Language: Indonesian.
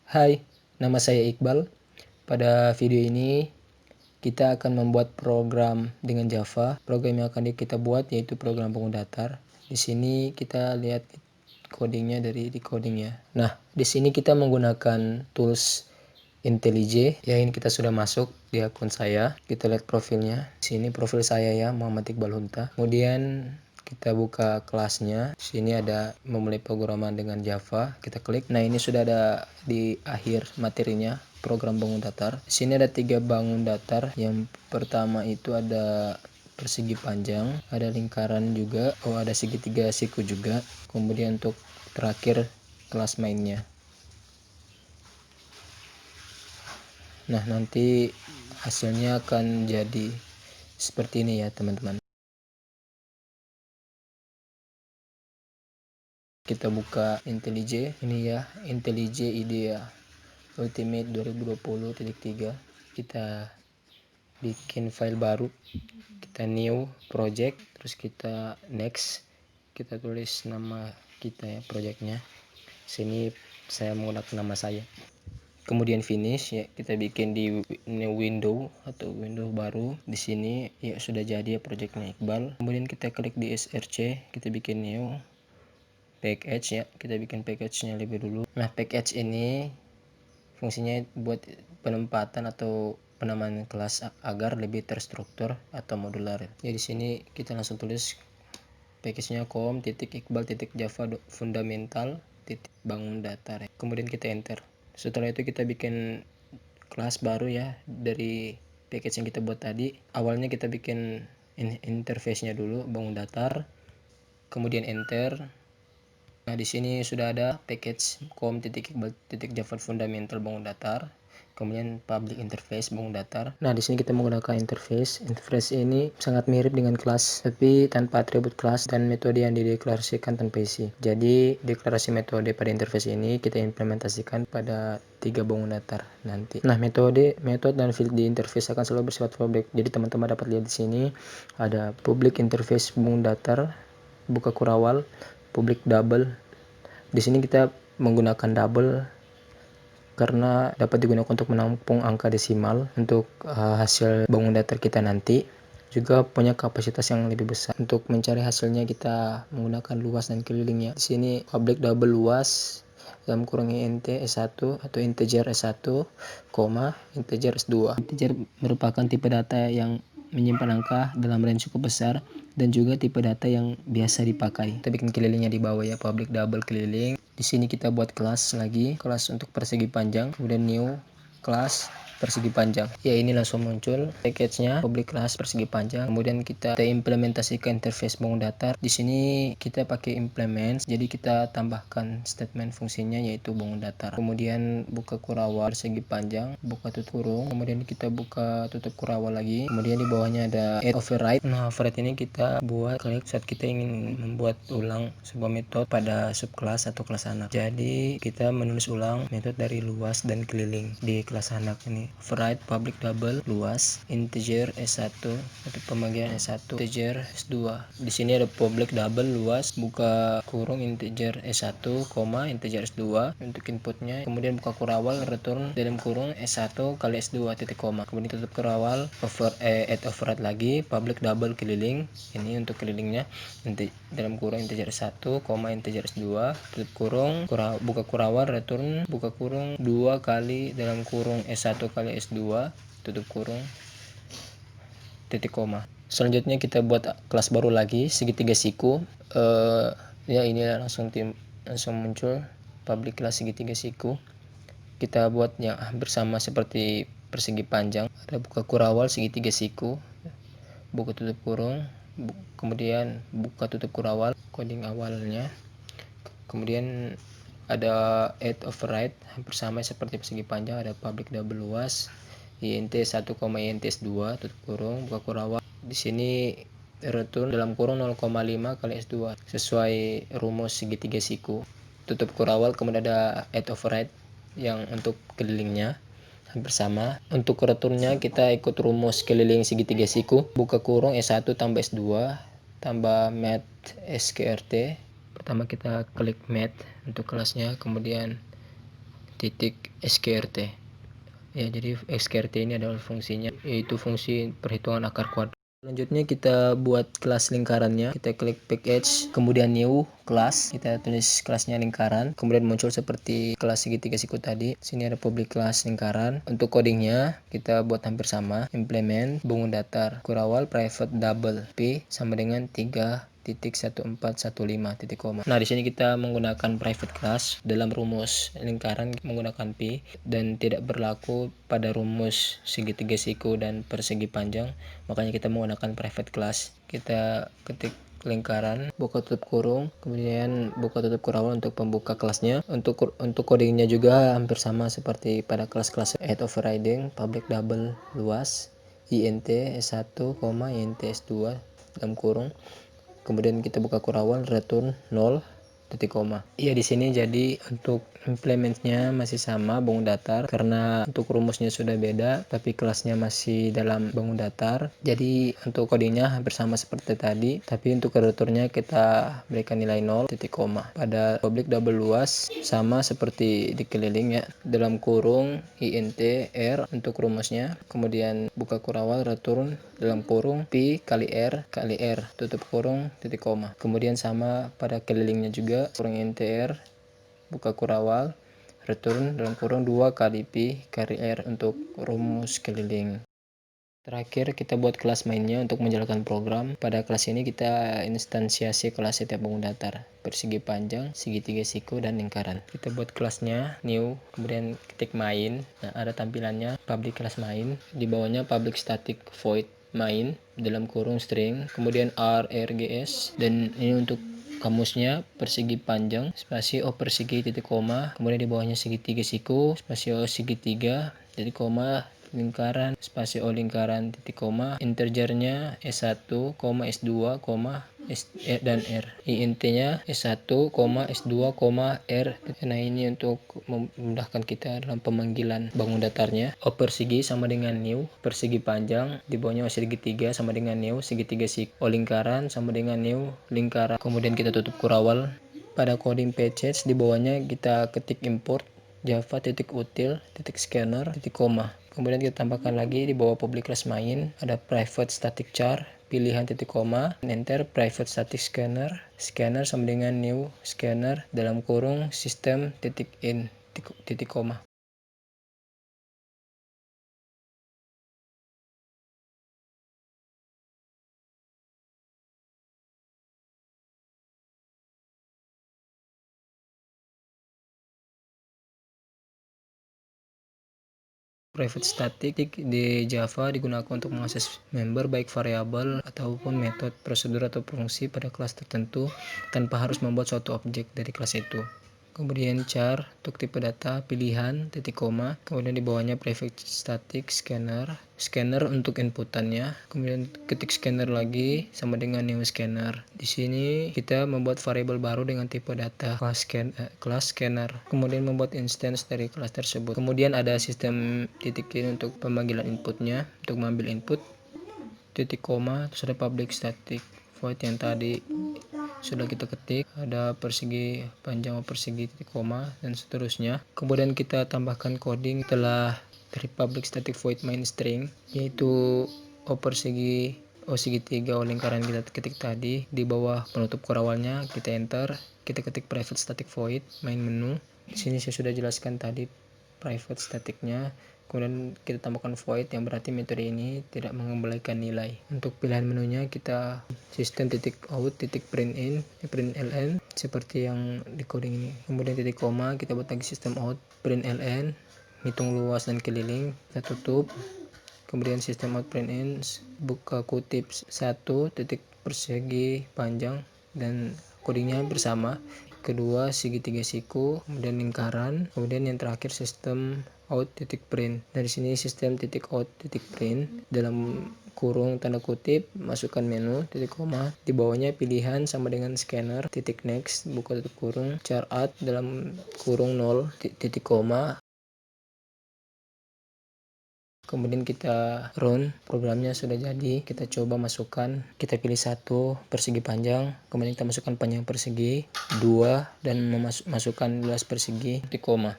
Hai, nama saya Iqbal. Pada video ini kita akan membuat program dengan Java. Program yang akan kita buat yaitu program bangun datar. Di sini kita lihat codingnya dari decoding ya. Nah, di sini kita menggunakan tools IntelliJ. Ya, ini kita sudah masuk di akun saya. Kita lihat profilnya. Di sini profil saya ya, Muhammad Iqbal Hunta. Kemudian kita buka kelasnya. Di sini ada memulai pemrograman dengan Java. Kita klik. Nah, ini sudah ada di akhir materinya program bangun datar. Di sini ada 3 bangun datar. Yang pertama itu ada persegi panjang, ada lingkaran juga, ada segitiga siku juga. Kemudian untuk terakhir kelas mainnya. Nah, nanti hasilnya akan jadi seperti ini ya teman-teman. Kita buka IntelliJ, ini ya IntelliJ IDEA Ultimate 2020.3. Kita bikin file baru, kita new project, terus kita next, kita tulis nama kita ya projectnya. Sini saya menggunakan nama saya. Kemudian finish ya, kita bikin di new window atau window baru. Di sini ya sudah jadi ya projectnya Iqbal. Kemudian kita klik di SRC, kita bikin new package ya, kita bikin package-nya lebih dulu. Nah, package ini fungsinya buat penempatan atau penamaan kelas agar lebih terstruktur atau modular. Ya, di sini kita langsung tulis package-nya com.iqbal.java fundamental bangun datar ya. Kemudian kita enter. Setelah itu kita bikin kelas baru ya dari package yang kita buat tadi. Awalnya kita bikin interface-nya dulu bangun datar, kemudian enter. Nah, di sini sudah ada package com.iqbal.java fundamental bangun datar, kemudian public interface bangun datar. Nah, di sini kita menggunakan interface. Interface ini sangat mirip dengan kelas, tapi tanpa atribut kelas dan metode yang dideklarasikan tanpa isi. Jadi, deklarasi metode pada interface ini kita implementasikan pada 3 bangun datar nanti. Nah, metode dan field di interface akan selalu bersifat public. Jadi, teman-teman dapat lihat di sini ada public interface bangun datar, buka kurawal, public double. Di sini kita menggunakan double karena dapat digunakan untuk menampung angka desimal untuk hasil bangun datar kita nanti. Juga punya kapasitas yang lebih besar. Untuk mencari hasilnya kita menggunakan luas dan kelilingnya. Di sini public double luas dalam kurung int S1 atau integer S1, integer S2. Integer merupakan tipe data yang menyimpan angka dalam range cukup besar dan juga tipe data yang biasa dipakai. Kita bikin kelilingnya di bawah ya, public double keliling. Di sini kita buat kelas lagi, kelas untuk persegi panjang, kemudian new kelas persegi panjang. Ya, ini langsung muncul package-nya public class persegi panjang. Kemudian kita implementasikan interface bangun datar. Di sini kita pakai implement, jadi kita tambahkan statement fungsinya yaitu bangun datar. Kemudian buka kurawal persegi panjang, buka tutup kurung, kemudian kita buka tutup kurawal lagi. Kemudian di bawahnya ada add override. Nah, override ini kita buat saat kita ingin membuat ulang sebuah metode pada subkelas atau kelas anak. Jadi kita menulis ulang metode dari luas dan keliling di kelas anak ini. Override public double luas integer S1 atau pembagian S1 integer S2. Di sini ada public double luas buka kurung integer S1, integer S2 untuk inputnya. Kemudian buka kurawal return dalam kurung S1 kali S2 titik koma. Kemudian tutup kurawal add override lagi public double keliling. Ini untuk kelilingnya nanti dalam kurung integer S1, integer S2 tutup kurung buka kurawal return buka kurung 2 kali dalam kurung S1 kali S2 tutup kurung titik koma. Selanjutnya kita buat kelas baru lagi segitiga siku. Ya, ini langsung muncul public kelas segitiga siku. Kita buat yang hampir sama seperti persegi panjang. Ada buka kurawal segitiga siku, buka tutup kurung, kemudian buka tutup kurawal coding awalnya. Kemudian ada add override hampir sama seperti persegi panjang, ada public double luas int 1, int S2 tutup kurung buka kurawal. Di sini return dalam kurung 0,5 kali S2 sesuai rumus segitiga siku. Tutup kurawal, kemudian ada add override yang untuk kelilingnya hampir sama. Untuk returnnya kita ikut rumus keliling segitiga siku, buka kurung S1 tambah S2 tambah math SQRT. Pertama kita klik math untuk kelasnya, kemudian titik skrt. Ya, jadi skrt ini adalah fungsinya, yaitu fungsi perhitungan akar kuadrat. Selanjutnya kita buat kelas lingkarannya. Kita klik package, kemudian new kelas. Kita tulis kelasnya lingkaran. Kemudian muncul seperti kelas segitiga siku tadi. Sini ada public kelas lingkaran. Untuk codingnya kita buat hampir sama. Implement bangun datar kurawal private double p sama dengan 3.1415. Nah, di sini kita menggunakan private class dalam rumus lingkaran menggunakan pi dan tidak berlaku pada rumus segitiga siku dan persegi panjang. Makanya kita menggunakan private class. Kita ketik lingkaran, buka tutup kurung, kemudian buka tutup kurawal untuk pembuka kelasnya. Untuk codingnya juga hampir sama seperti pada kelas-kelas add overriding, public double luas, int s1, int s2 dalam kurung. Kemudian kita buka kurawal, return 0, titik koma. Iya, di sini jadi untuk implementnya masih sama bangun datar karena untuk rumusnya sudah beda tapi kelasnya masih dalam bangun datar. Jadi untuk codingnya hampir sama seperti tadi, tapi untuk returnnya kita berikan nilai 0, titik koma. Pada public double luas sama seperti di keliling ya, dalam kurung int r untuk rumusnya, kemudian buka kurawal, return dalam kurung pi kali r tutup kurung, titik koma. Kemudian sama pada kelilingnya juga, kurung int r buka kurawal, return dalam kurung 2 kali pi kali r untuk rumus keliling. Terakhir kita buat kelas mainnya untuk menjalankan program. Pada kelas ini kita instansiasi kelas setiap bangun datar, persegi panjang, segitiga siku, dan lingkaran. Kita buat kelasnya new, kemudian ketik main. Nah, ada tampilannya public kelas main, di bawahnya public static void main dalam kurung string, kemudian rrgs, dan ini untuk kamusnya persegi panjang spasi o persegi titik koma, kemudian di bawahnya segitiga siku spasi o segitiga titik koma, lingkaran spasi o lingkaran titik koma, integernya s1, s2, s dan r, int-nya s1, s2, r. Nah, ini untuk memudahkan kita dalam pemanggilan bangun datarnya. O persegi sama dengan new persegi panjang, di bawahnya o segitiga sama dengan new segitiga siku, o lingkaran sama dengan new lingkaran. Kemudian kita tutup kurawal. Pada coding package di bawahnya kita ketik import java.util.scanner, koma. Kemudian kita tambahkan lagi di bawah public class main ada private static char, pilihan titik koma, enter private static scanner sama dengan new scanner dalam kurung system titik in titik koma. Private static di Java digunakan untuk mengakses member baik variabel ataupun metode, prosedur atau fungsi pada kelas tertentu tanpa harus membuat suatu objek dari kelas itu. Kemudian char untuk tipe data, pilihan, titik koma, kemudian di bawahnya private static scanner untuk inputannya, kemudian ketik scanner lagi sama dengan new scanner. Di sini kita membuat variabel baru dengan tipe data kelas scanner, kemudian membuat instance dari kelas tersebut. Kemudian ada sistem titik in untuk pemanggilan inputnya, untuk mengambil input, titik koma, terus ada public static void yang tadi sudah kita ketik, ada persegi panjang persegi titik koma dan seterusnya. Kemudian kita tambahkan coding setelah dari public static void main string, yaitu o persegi o segitiga o lingkaran kita ketik tadi. Di bawah penutup kurawalnya kita enter, kita ketik private static void main menu. Di sini saya sudah jelaskan tadi private staticnya. Kemudian kita tambahkan void yang berarti metode ini tidak mengembalikan nilai. Untuk pilihan menunya kita sistem titik out titik print ln seperti yang di coding ini. Kemudian titik koma, kita buat lagi sistem out print ln, hitung luas dan keliling, kita tutup. Kemudian sistem out print in, buka kutip 1 titik persegi panjang dan codingnya bersama. Kedua segitiga siku, kemudian lingkaran, kemudian yang terakhir sistem out titik print. Dari sini sistem titik out titik print dalam kurung tanda kutip, masukkan menu titik koma, di bawahnya pilihan sama dengan scanner titik next, buka tutup kurung, char add dalam kurung 0 titik koma. Kemudian kita run, programnya sudah jadi. Kita coba masukkan, kita pilih 1 persegi panjang, kemudian kita masukkan panjang persegi 2 dan masukkan luas persegi titik koma.